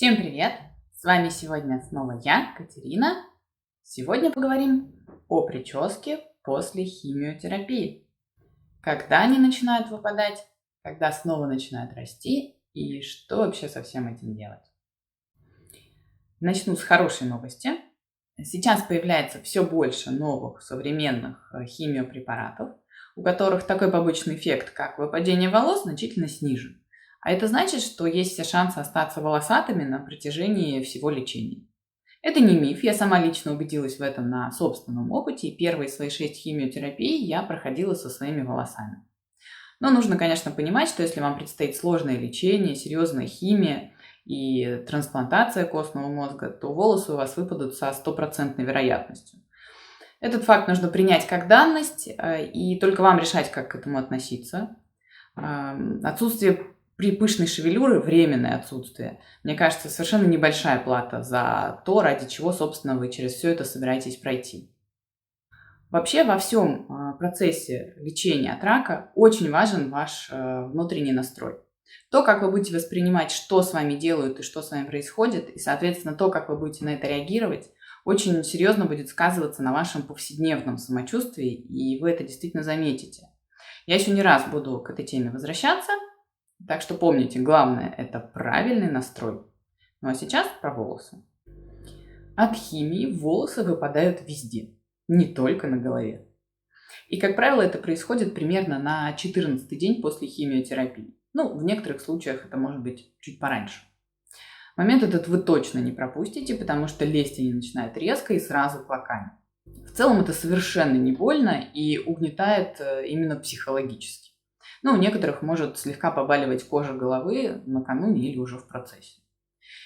Всем привет! С вами сегодня снова я, Катерина. Сегодня поговорим о прическе после химиотерапии. Когда они начинают выпадать, когда снова начинают расти и что вообще со всем этим делать. Начну с хорошей новости. Сейчас появляется все больше новых современных химиопрепаратов, у которых такой побочный эффект, как выпадение волос, значительно снижен. А это значит, что есть все шансы остаться волосатыми на протяжении всего лечения. Это не миф, я сама лично убедилась в этом на собственном опыте, и первые свои 6 химиотерапий я проходила со своими волосами. Но нужно, конечно, понимать, что если вам предстоит сложное лечение, серьезная химия и трансплантация костного мозга, то волосы у вас выпадут со стопроцентной вероятностью. Этот факт нужно принять как данность, и только вам решать, как к этому относиться. Отсутствие пышной шевелюры, временное отсутствие, мне кажется, совершенно небольшая плата за то, ради чего, собственно, вы через все это собираетесь пройти. Вообще во всем процессе лечения от рака очень важен ваш внутренний настрой. То, как вы будете воспринимать, что с вами делают и что с вами происходит, и, соответственно, то, как вы будете на это реагировать, очень серьезно будет сказываться на вашем повседневном самочувствии, и вы это действительно заметите. Я еще не раз буду к этой теме возвращаться, так что помните, главное – это правильный настрой. Ну а сейчас про волосы. От химии волосы выпадают везде, не только на голове. И, как правило, это происходит примерно на 14-й день после химиотерапии. Ну, в некоторых случаях это может быть чуть пораньше. Момент этот вы точно не пропустите, потому что лезть они начинают резко и сразу клоками. В целом это совершенно не больно и угнетает именно психологически. Но у некоторых может слегка побаливать кожа головы накануне или уже в процессе.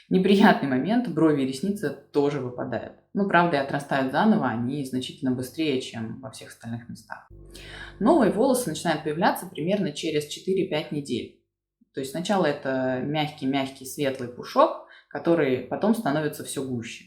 Неприятный момент – брови и ресницы тоже выпадают. Но, правда, и отрастают заново они значительно быстрее, чем во всех остальных местах. Новые волосы начинают появляться примерно через 4-5 недель. То есть сначала это мягкий-мягкий светлый пушок, который потом становится все гуще.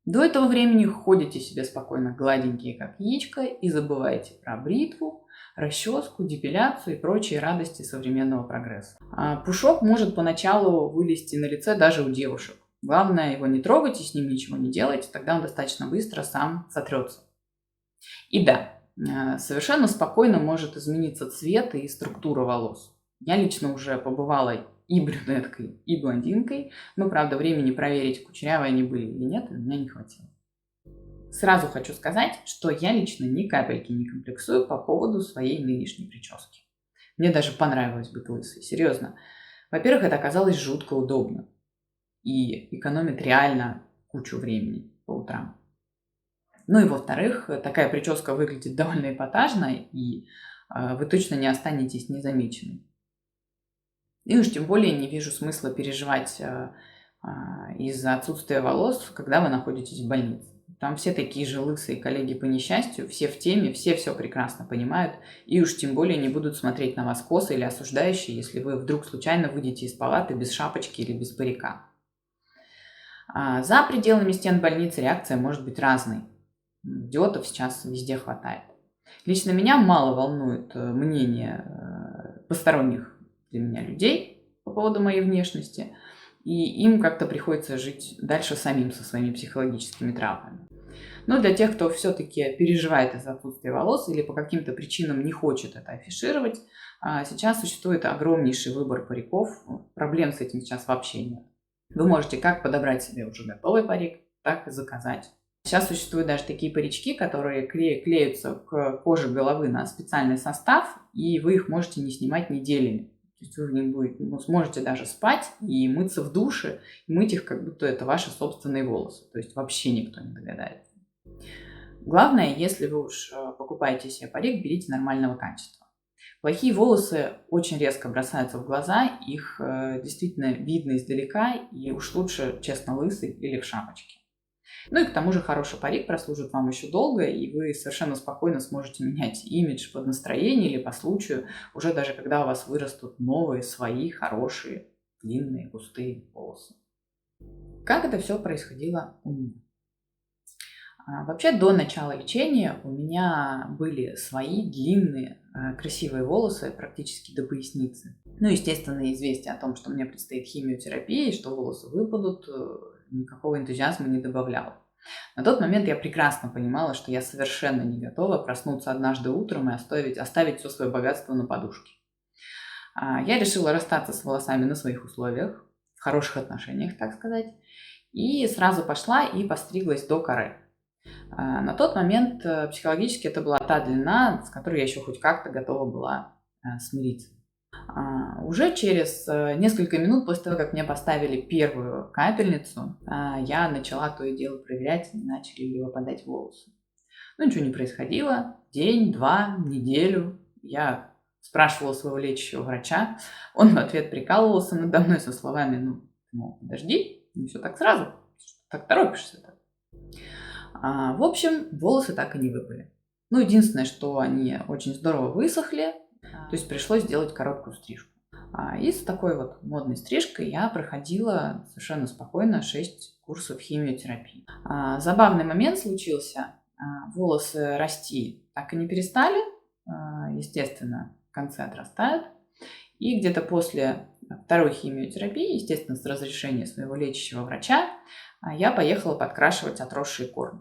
До этого времени ходите себе спокойно гладенькие, как яичко, и забывайте про бритву, расческу, депиляцию и прочие радости современного прогресса. Пушок может поначалу вылезти на лице даже у девушек. Главное его не трогать и с ним ничего не делать, тогда он достаточно быстро сам сотрется. И да, совершенно спокойно может измениться цвет и структура волос. Я лично уже побывала и брюнеткой, и блондинкой, но, правда, времени проверить, кучерявые они были или нет, у меня не хватило. Сразу хочу сказать, что я лично ни капельки не комплексую по поводу своей нынешней прически. Мне даже понравилось быть лысой, серьезно. Во-первых, это оказалось жутко удобно и экономит реально кучу времени по утрам. Ну и во-вторых, такая прическа выглядит довольно эпатажно, и вы точно не останетесь незамеченной. И уж тем более не вижу смысла переживать из-за отсутствия волос, когда вы находитесь в больнице. Там все такие же лысые коллеги по несчастью, все в теме, все прекрасно понимают, и уж тем более не будут смотреть на вас косо или осуждающе, если вы вдруг случайно выйдете из палаты без шапочки или без парика. За пределами стен больницы реакция может быть разной. Идиотов сейчас везде хватает. Лично меня мало волнует мнение посторонних для меня людей по поводу моей внешности, и им как-то приходится жить дальше самим со своими психологическими травмами. Но для тех, кто все-таки переживает из-за отсутствия волос или по каким-то причинам не хочет это афишировать, сейчас существует огромнейший выбор париков, проблем с этим сейчас вообще нет. Вы можете как подобрать себе уже готовый парик, так и заказать. Сейчас существуют даже такие парички, которые клеются к коже головы на специальный состав, и вы их можете не снимать неделями. То есть вы в них сможете даже спать и мыться в душе, и мыть их, как будто это ваши собственные волосы. То есть вообще никто не догадается. Главное, если вы уж покупаете себе парик, берите нормального качества. Плохие волосы очень резко бросаются в глаза, их действительно видно издалека, и уж лучше, честно, лысый или в шапочке. Ну и к тому же хороший парик прослужит вам еще долго, и вы совершенно спокойно сможете менять имидж под настроение или по случаю, уже даже когда у вас вырастут новые, свои, хорошие, длинные, густые волосы. Как это все происходило у меня? Вообще до начала лечения у меня были свои длинные, красивые волосы практически до поясницы. Ну, естественно, известие о том, что мне предстоит химиотерапия и что волосы выпадут, никакого энтузиазма не добавляло. На тот момент я прекрасно понимала, что я совершенно не готова проснуться однажды утром и оставить все свое богатство на подушке. Я решила расстаться с волосами на своих условиях, в хороших отношениях, так сказать, и сразу пошла и постриглась до коры. На тот момент психологически это была та длина, с которой я еще хоть как-то готова была смириться. Уже через несколько минут после того, как мне поставили первую капельницу, я начала то и дело проверять, не начали ли выпадать волосы. Но ничего не происходило. День, два, неделю. Я спрашивала своего лечащего врача. Он в ответ прикалывался надо мной со словами: ну, подожди, не все так сразу. Так торопишься-то. В общем, волосы так и не выпали. Ну, единственное, что они очень здорово высохли, то есть пришлось сделать короткую стрижку. И с такой вот модной стрижкой я проходила совершенно спокойно 6 курсов химиотерапии. Забавный момент случился. Волосы расти так и не перестали, естественно, в конце отрастают. И где-то после второй химиотерапии, естественно, с разрешения своего лечащего врача, я поехала подкрашивать отросшие корни.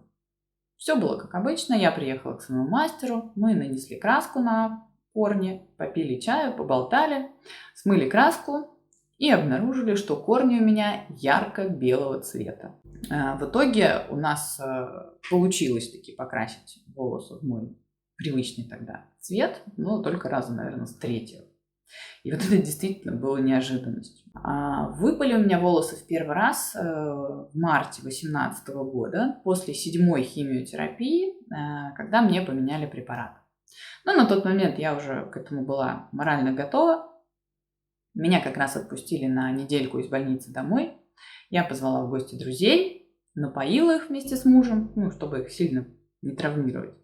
Все было как обычно, я приехала к своему мастеру, мы нанесли краску на корни, попили чаю, поболтали, смыли краску и обнаружили, что корни у меня ярко-белого цвета. В итоге у нас получилось таки покрасить волосы в мой привычный тогда цвет, но только раза, наверное, с третьего. И вот это действительно было неожиданностью. Выпали у меня волосы в первый раз в марте 2018 года после 7-й химиотерапии, когда мне поменяли препарат. Но на тот момент я уже к этому была морально готова. Меня как раз отпустили на недельку из больницы домой. Я позвала в гости друзей, напоила их вместе с мужем, чтобы их сильно не травмировать.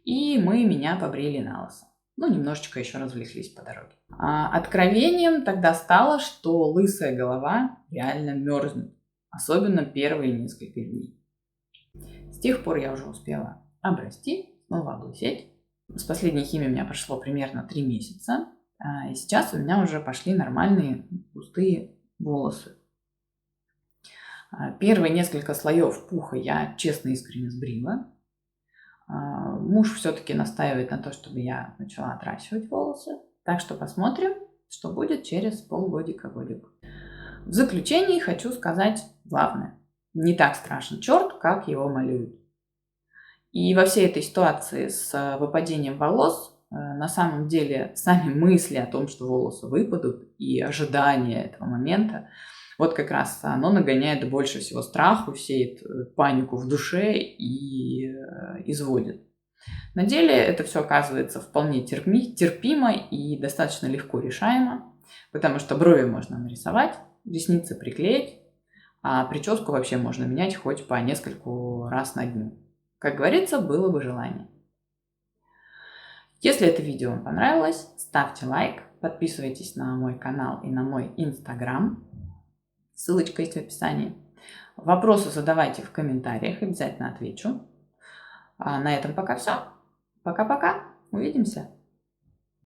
И меня побрили на лысо. Немножечко еще развлеклись по дороге. Откровением тогда стало, что лысая голова реально мерзнет. Особенно первые несколько дней. С тех пор я уже успела обрасти, снова облысеть. С последней химией у меня прошло примерно 3 месяца. И сейчас у меня уже пошли нормальные густые волосы. Первые несколько слоев пуха я честно искренне сбрила. Муж все-таки настаивает на то, чтобы я начала отращивать волосы. Так что посмотрим, что будет через полгодика-годик. В заключении хочу сказать главное. Не так страшен черт, как его малюют. И во всей этой ситуации с выпадением волос, на самом деле, сами мысли о том, что волосы выпадут, и ожидание этого момента, вот как раз оно нагоняет больше всего страху, сеет панику в душе и изводит. На деле это все оказывается вполне терпимо и достаточно легко решаемо, потому что брови можно нарисовать, ресницы приклеить, а прическу вообще можно менять хоть по нескольку раз на дню. Как говорится, было бы желание. Если это видео вам понравилось, ставьте лайк, подписывайтесь на мой канал и на мой инстаграм. Ссылочка есть в описании. Вопросы задавайте в комментариях, обязательно отвечу. А на этом пока все. Пока-пока. Увидимся.